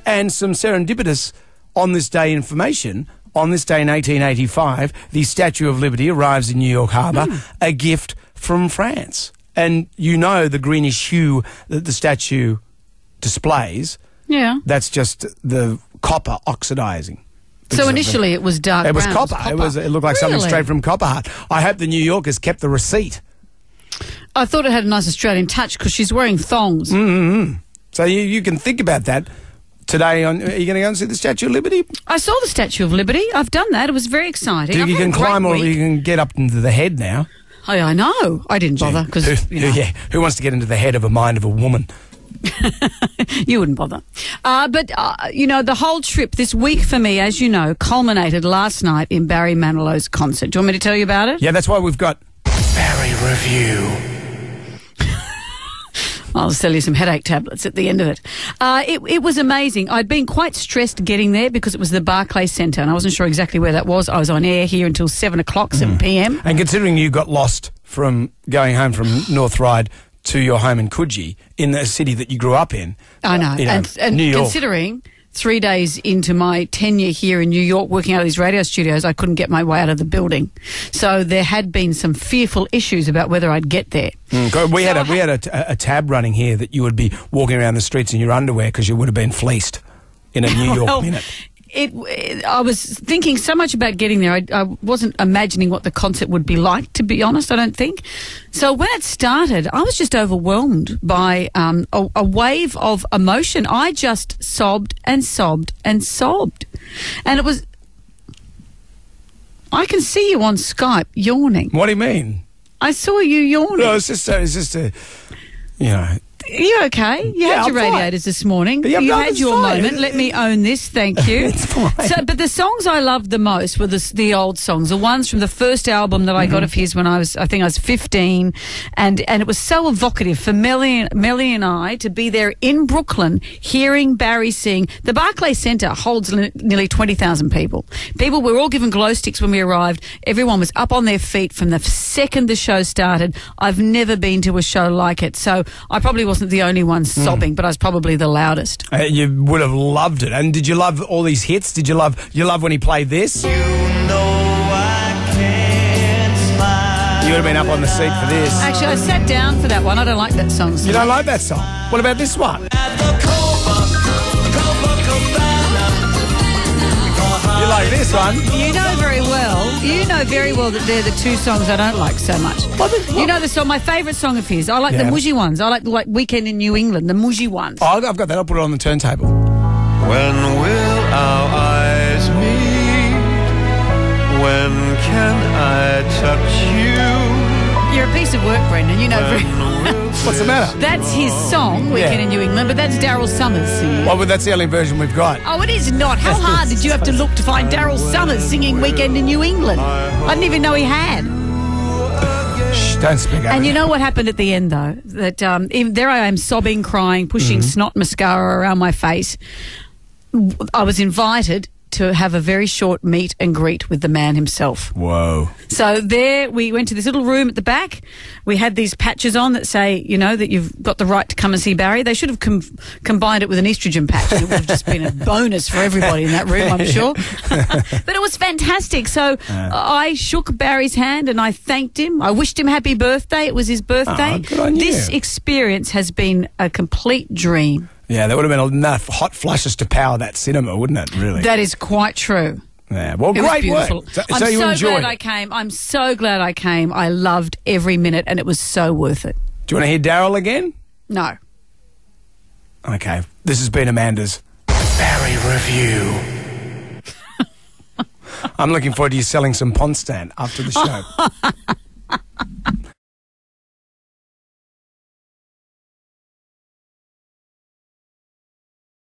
And some serendipitous on this day information. On this day in 1885, the Statue of Liberty arrives in New York Harbour, a gift from France. And you know the greenish hue that the statue displays. Yeah. That's just the copper oxidizing. So initially it was dark brown. It was copper. It looked like something straight from Copper Hut. I hope the New Yorkers kept the receipt. I thought it had a nice Australian touch because she's wearing thongs. So you can think about that. Today, are you going to go and see the Statue of Liberty? I saw the Statue of Liberty. I've done that. It was very exciting. You can climb or you can get up into the head now. Oh, I know. I didn't bother because who wants to get into the head of a mind of a woman? You wouldn't bother. But the whole trip this week for me, as you know, culminated last night in Barry Manilow's concert. Do you want me to tell you about it? Yeah, that's why we've got Barry Review. I'll sell you some headache tablets at the end of it. It was amazing. I'd been quite stressed getting there because it was the Barclays Centre and I wasn't sure exactly where that was. I was on air here until 7 p.m. And considering you got lost from going home from North Ryde to your home in Coogee, in the city that you grew up in. I know. And New York. Considering 3 days into my tenure here in New York working out of these radio studios, I couldn't get my way out of the building. So there had been some fearful issues about whether I'd get there. We had a tab running here that you would be walking around the streets in your underwear because you would have been fleeced in a New York minute. I was thinking so much about getting there. I wasn't imagining what the concert would be like, to be honest, I don't think. So when it started, I was just overwhelmed by a wave of emotion. I just sobbed and sobbed and sobbed. And it was... I can see you on Skype yawning. What do you mean? I saw you yawning. No, it's just a Are you okay? You had your radiators this morning. Yeah, you had your moment. Let me own this. Thank you. It's fine. But the songs I loved the most were the old songs, the ones from the first album that I got of his when I think I was 15, and it was so evocative for Melly and I to be there in Brooklyn hearing Barry sing. The Barclays Centre holds nearly 20,000 people. People were all given glow sticks when we arrived. Everyone was up on their feet from the second the show started. I've never been to a show like it, so I probably wasn't the only one sobbing, but I was probably the loudest. You would have loved it. And did you love all these hits? Did you love when he played this? You know I can't smile. You would have been up on the seat for this. Actually, I sat down for that one. I don't like that song. You don't like that song? What about this one? You like this one? You know very well that they're the two songs I don't like so much. You know the song, my favourite song of his. I like the Moogee ones. I like Weekend in New England, the Moogee ones. Oh, I've got that. I'll put it on the turntable. When will our eyes meet? When can I touch you? You're a piece of work, Brendan. You know very What's the matter? That's his song, Weekend in New England, but that's Daryl Summers singing. Well, that's the only version we've got. Oh, it is not. How hard did you have to look to find Daryl Summers singing Weekend in New England? I didn't even know he had. Shh, don't speak over And you it. know what happened at the end, though? That even there I am sobbing, crying, pushing snot mascara around my face. I was invited to have a very short meet and greet with the man himself. Whoa. So there we went to this little room at the back. We had these patches on that say, that you've got the right to come and see Barry. They should have combined it with an estrogen patch. It would have just been a bonus for everybody in that room, I'm sure. But it was fantastic. So I shook Barry's hand and I thanked him. I wished him happy birthday. It was his birthday. Oh, good on you. This experience has been a complete dream. Yeah, there would have been enough hot flushes to power that cinema, wouldn't it, really? That is quite true. Yeah, well, It was great beautiful. work. So I'm you so enjoyed glad it. I came. I'm so glad I came. I loved every minute and it was so worth it. Do you want to hear Daryl again? No. Okay. This has been Amanda's Barry Review. I'm looking forward to you selling some Pond Stand after the show.